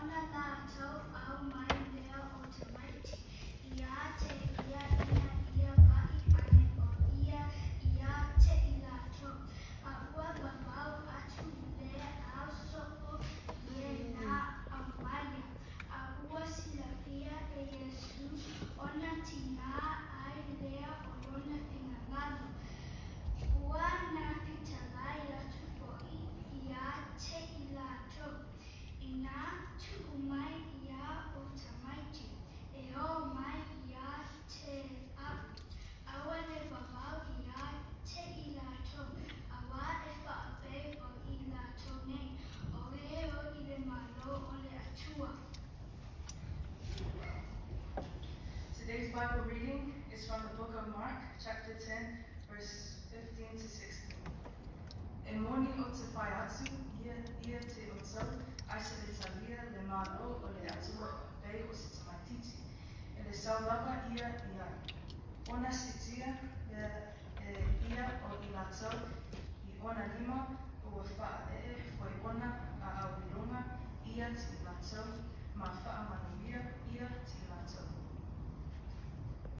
ona tātou au mai lea o te maiti. Ia te ia ina ia pai ane o ia te I lātou. A ua wawau atu lea au soko ie nā au maia. A ua silapia e Iesu ona tina ai lea o lona whinangalo. Ua nā whitalai atu fo'i ia te I lātou. I nā tu'u mai ia o tamaiti. E o mai ia te au. Aua le wawau ia te I lātou. Awa e whaawei o I lātou nei. O reo I le malo o le atua. Today's Bible reading is from the book of Mark, chapter 10, verse 15 to 16. E moni o te whai atu, ia te o tau, aisa le talia le malo o le atua whapei o se tamaititi. E le saulava ia ia. Ona sitia ia o I lātou, I ona lima o whae foi ona a au ilonga ia te lātou, ma wha manuia ia te lātou.